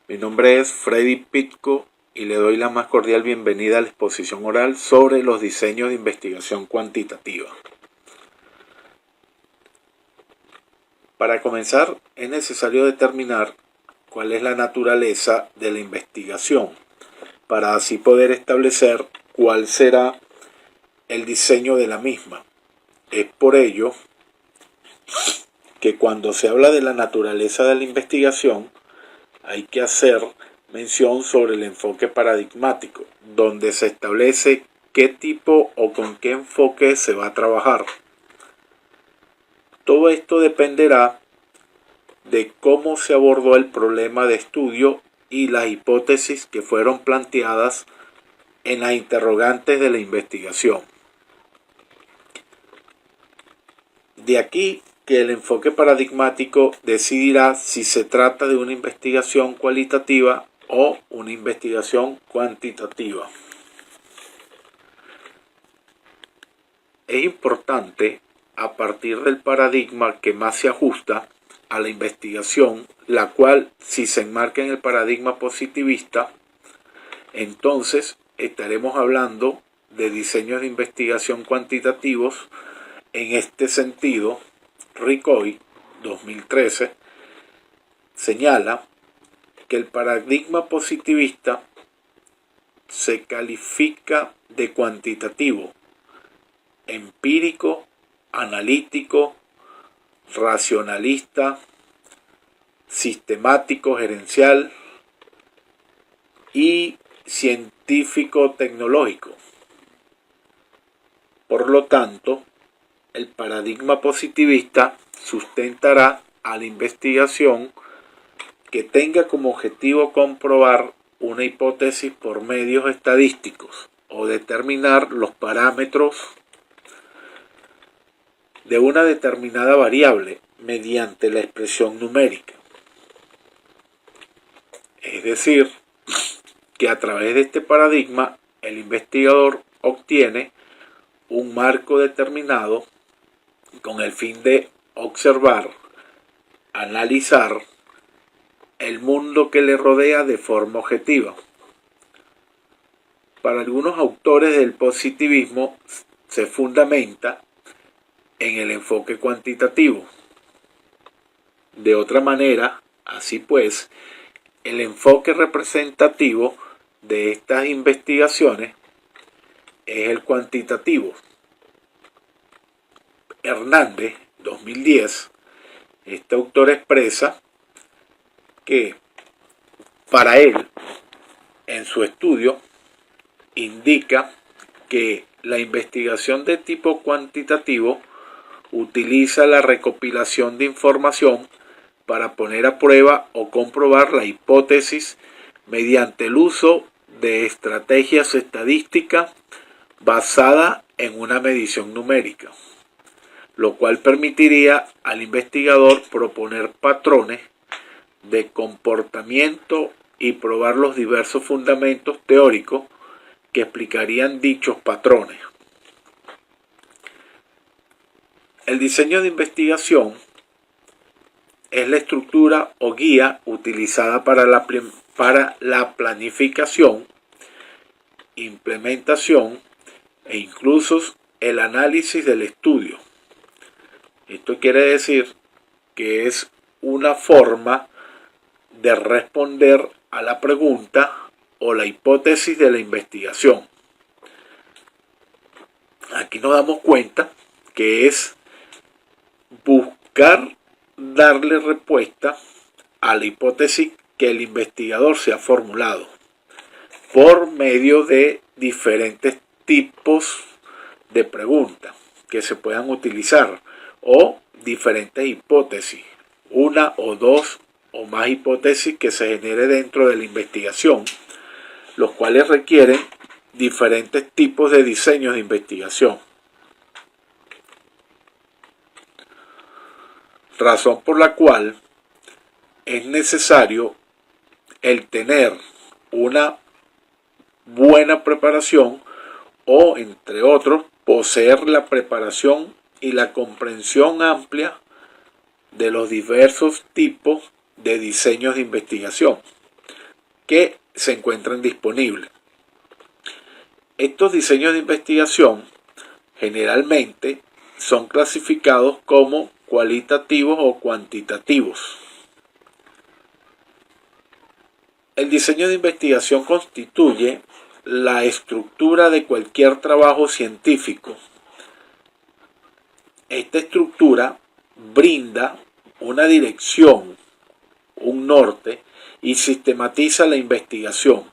Mi nombre es Freddy Pitco y le doy la más cordial bienvenida a la exposición oral sobre los diseños de investigación cuantitativa. Para comenzar, es necesario determinar cuál es la naturaleza de la investigación, para así poder establecer cuál será el diseño de la misma. Es por ello que cuando se habla de la naturaleza de la investigación, hay que hacer mención sobre el enfoque paradigmático, donde se establece qué tipo o con qué enfoque se va a trabajar. Todo esto dependerá de cómo se abordó el problema de estudio y las hipótesis que fueron planteadas en las interrogantes de la investigación. De aquí que el enfoque paradigmático decidirá si se trata de una investigación cualitativa o una investigación cuantitativa. Es importante, a partir del paradigma que más se ajusta a la investigación, la cual, si se enmarca en el paradigma positivista, entonces estaremos hablando de diseños de investigación cuantitativos. En este sentido, Ricoy, 2013, señala que el paradigma positivista se califica de cuantitativo, empírico, analítico, racionalista, sistemático, gerencial y científico-tecnológico. Por lo tanto, el paradigma positivista sustentará a la investigación que tenga como objetivo comprobar una hipótesis por medios estadísticos o determinar los parámetros de una determinada variable mediante la expresión numérica. Es decir, que a través de este paradigma el investigador obtiene un marco determinado con el fin de observar, analizar el mundo que le rodea de forma objetiva. Para algunos autores del positivismo se fundamenta en el enfoque cuantitativo. De otra manera, así pues, el enfoque representativo de estas investigaciones es el cuantitativo. Hernández, 2010, este autor expresa que para él, en su estudio, indica que la investigación de tipo cuantitativo utiliza la recopilación de información para poner a prueba o comprobar la hipótesis mediante el uso de estrategias estadísticas basadas en una medición numérica, lo cual permitiría al investigador proponer patrones de comportamiento y probar los diversos fundamentos teóricos que explicarían dichos patrones. El diseño de investigación es la estructura o guía utilizada para la planificación, implementación e incluso el análisis del estudio. Esto quiere decir que es una forma de responder a la pregunta o la hipótesis de la investigación. Aquí nos damos cuenta que es buscar darle respuesta a la hipótesis que el investigador se ha formulado por medio de diferentes tipos de preguntas que se puedan utilizar o diferentes hipótesis, una o dos o más hipótesis que se genere dentro de la investigación, los cuales requieren diferentes tipos de diseños de investigación. Razón por la cual es necesario el tener una buena preparación o, entre otros, poseer la preparación y la comprensión amplia de los diversos tipos de diseños de investigación. que se encuentren disponibles. Estos diseños de investigación generalmente son clasificados como cualitativos o cuantitativos. El diseño de investigación constituye la estructura de cualquier trabajo científico. Esta estructura brinda una dirección, un norte, y sistematiza la investigación.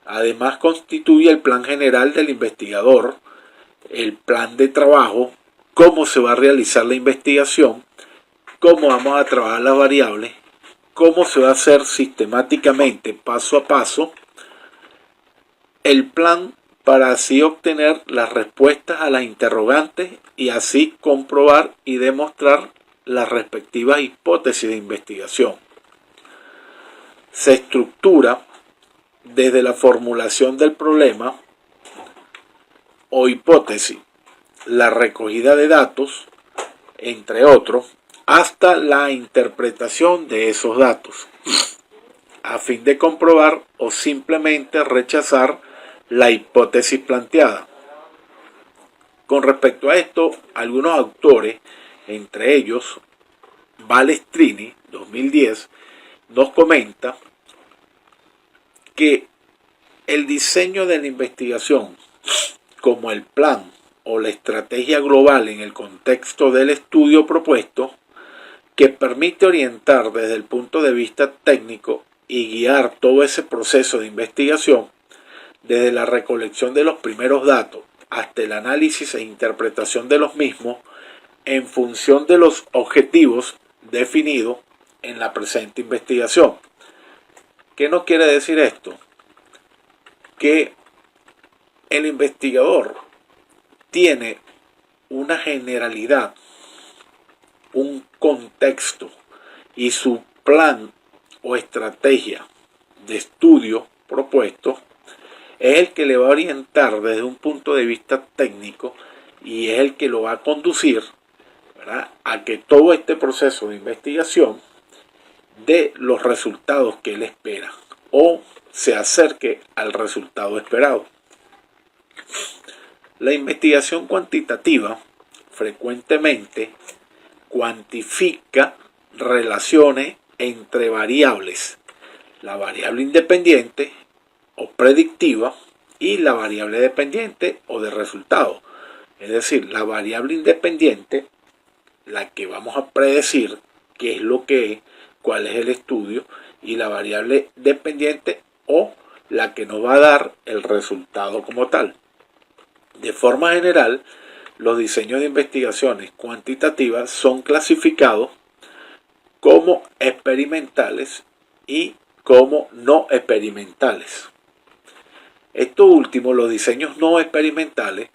Además, constituye el plan general del investigador, el plan de trabajo, cómo se va a realizar la investigación, cómo vamos a trabajar las variables, cómo se va a hacer sistemáticamente, paso a paso, el plan para así obtener las respuestas a las interrogantes y así comprobar y demostrar las respectivas hipótesis de investigación. Se estructura desde la formulación del problema o hipótesis, la recogida de datos, entre otros, hasta la interpretación de esos datos, a fin de comprobar o simplemente rechazar la hipótesis planteada. Con respecto a esto, algunos autores, entre ellos Balestrini, 2010, nos comenta que el diseño de la investigación, como el plan o la estrategia global en el contexto del estudio propuesto, que permite orientar desde el punto de vista técnico y guiar todo ese proceso de investigación, desde la recolección de los primeros datos hasta el análisis e interpretación de los mismos, en función de los objetivos definidos en la presente investigación. ¿Qué nos quiere decir esto? Que el investigador tiene una generalidad, un contexto, y su plan o estrategia de estudio propuesto es el que le va a orientar desde un punto de vista técnico y es el que lo va a conducir, ¿verdad?, a que todo este proceso de investigación dé los resultados que él espera o se acerque al resultado esperado. La investigación cuantitativa frecuentemente cuantifica relaciones entre variables, la variable independiente o predictiva y la variable dependiente o de resultado. Es decir, la variable independiente, la que vamos a predecir qué es lo que es, cuál es el estudio, y la variable dependiente o la que nos va a dar el resultado como tal. De forma general, los diseños de investigaciones cuantitativas son clasificados como experimentales y como no experimentales. Esto último, los diseños no experimentales,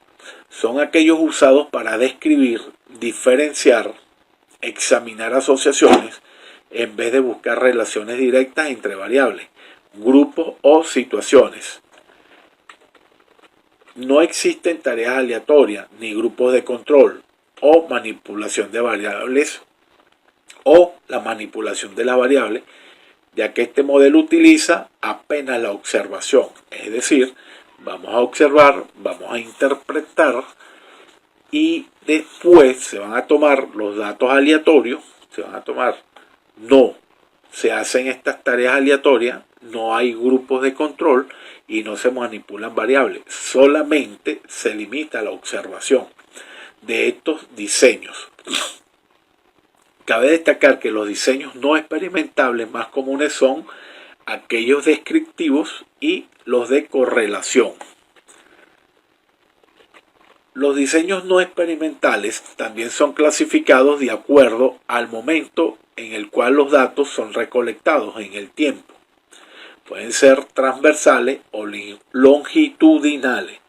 son aquellos usados para describir, diferenciar, examinar asociaciones en vez de buscar relaciones directas entre variables, grupos o situaciones. No existen tareas aleatorias ni grupos de control o manipulación de variables o la manipulación de la variable, ya que este modelo utiliza apenas la observación. Es decir, vamos a observar, vamos a interpretar y después se van a tomar los datos aleatorios, no se hacen estas tareas aleatorias, no hay grupos de control y no se manipulan variables, solamente se limita a la observación de estos diseños. Cabe destacar que los diseños no experimentables más comunes son aquellos descriptivos y los de correlación. Los diseños no experimentales también son clasificados de acuerdo al momento en el cual los datos son recolectados en el tiempo. Pueden ser transversales o longitudinales,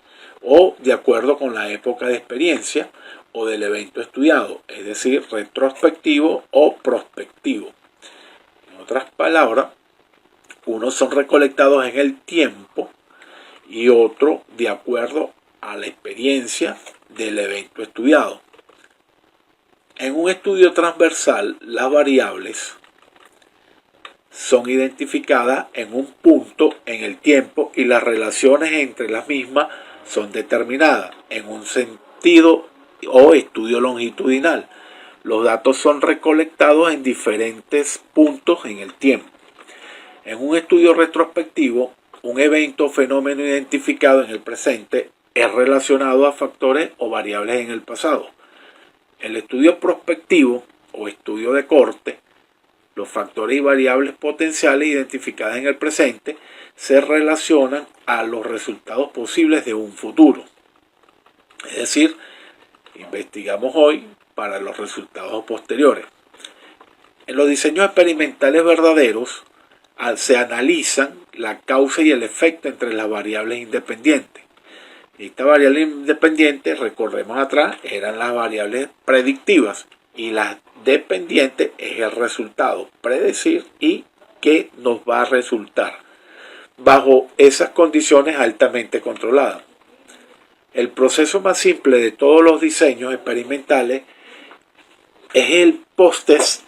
o de acuerdo con la época de experiencia o del evento estudiado, es decir, retrospectivo o prospectivo. En otras palabras, unos son recolectados en el tiempo y otros de acuerdo a la experiencia del evento estudiado. En un estudio transversal, las variables son identificadas en un punto en el tiempo y las relaciones entre las mismas son determinadas en un sentido o estudio longitudinal. Los datos son recolectados en diferentes puntos en el tiempo. En un estudio retrospectivo, un evento o fenómeno identificado en el presente es relacionado a factores o variables en el pasado. El estudio prospectivo o estudio de corte, los factores y variables potenciales identificadas en el presente se relacionan a los resultados posibles de un futuro. Es decir, investigamos hoy para los resultados posteriores. En los diseños experimentales verdaderos se analizan la causa y el efecto entre las variables independientes. Estas variables independientes, recordemos atrás, eran las variables predictivas y las dependientes es el resultado, predecir y qué nos va a resultar bajo esas condiciones altamente controladas. El proceso más simple de todos los diseños experimentales es el post-test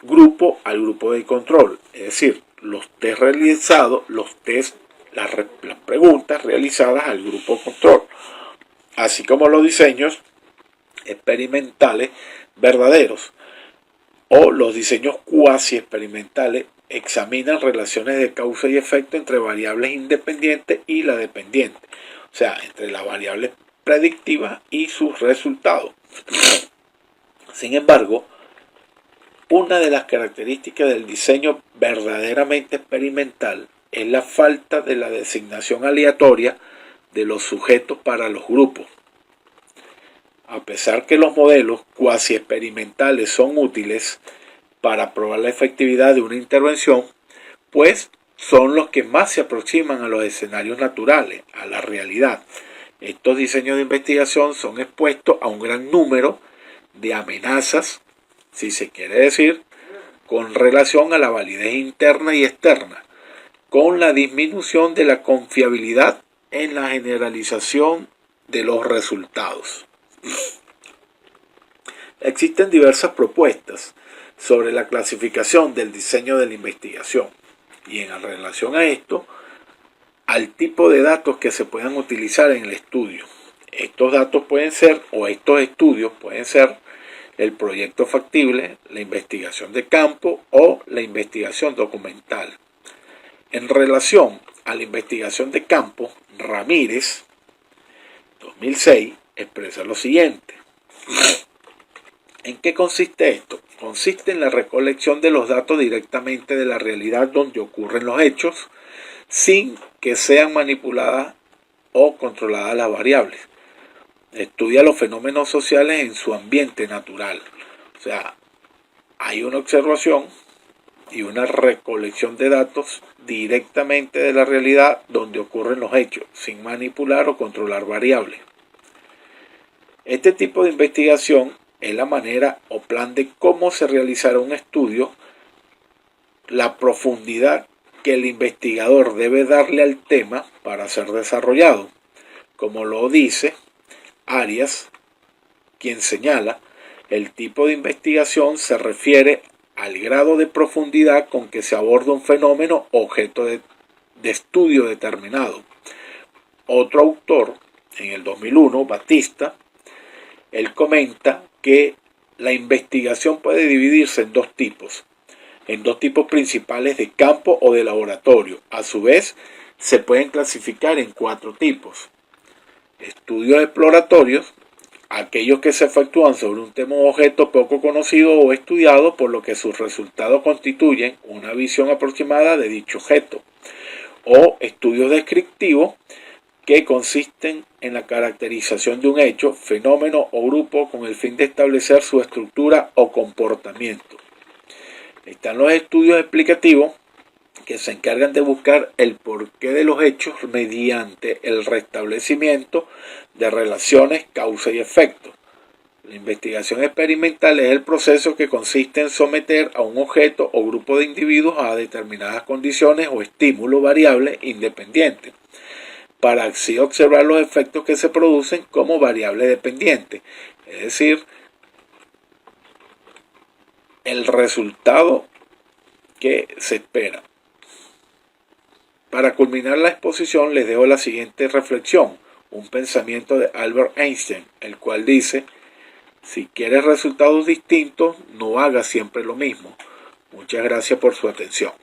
grupo al grupo de control, es decir, los test realizados, las preguntas realizadas al grupo control, así como los diseños experimentales verdaderos o los diseños cuasi experimentales examinan relaciones de causa y efecto entre variables independientes y la dependiente, o sea, entre las variables predictivas y sus resultados. Sin embargo, una de las características del diseño verdaderamente experimental es la falta de la designación aleatoria de los sujetos para los grupos. A pesar que los modelos cuasi experimentales son útiles para probar la efectividad de una intervención, pues son los que más se aproximan a los escenarios naturales, a la realidad. Estos diseños de investigación son expuestos a un gran número de amenazas, si se quiere decir, con relación a la validez interna y externa, con la disminución de la confiabilidad en la generalización de los resultados. Existen diversas propuestas sobre la clasificación del diseño de la investigación y en relación a esto, al tipo de datos que se puedan utilizar en el estudio. Estos datos pueden ser, o estos estudios pueden ser, el proyecto factible, la investigación de campo o la investigación documental. En relación a la investigación de campo, Ramírez, 2006, expresa lo siguiente. ¿En qué consiste esto? Consiste en la recolección de los datos directamente de la realidad donde ocurren los hechos, sin que sean manipuladas o controladas las variables. Estudia los fenómenos sociales en su ambiente natural. O sea, hay una observación y una recolección de datos directamente de la realidad donde ocurren los hechos, sin manipular o controlar variables. Este tipo de investigación es la manera o plan de cómo se realizará un estudio, la profundidad que el investigador debe darle al tema para ser desarrollado, como lo dice Arias, quien señala, el tipo de investigación se refiere al grado de profundidad con que se aborda un fenómeno objeto de estudio determinado. Otro autor, en el 2001, Batista, él comenta que la investigación puede dividirse en dos tipos principales de campo o de laboratorio. A su vez, se pueden clasificar en 4 tipos. Estudios exploratorios, aquellos que se efectúan sobre un tema o objeto poco conocido o estudiado, por lo que sus resultados constituyen una visión aproximada de dicho objeto. O estudios descriptivos, que consisten en la caracterización de un hecho, fenómeno o grupo con el fin de establecer su estructura o comportamiento. Están los estudios explicativos, que se encargan de buscar el porqué de los hechos mediante el restablecimiento de relaciones causa y efecto. La investigación experimental es el proceso que consiste en someter a un objeto o grupo de individuos a determinadas condiciones o estímulos variables independientes, para así observar los efectos que se producen como variables dependientes, es decir, el resultado que se espera. Para culminar la exposición les dejo la siguiente reflexión, un pensamiento de Albert Einstein, el cual dice: si quieres resultados distintos, no hagas siempre lo mismo. Muchas gracias por su atención.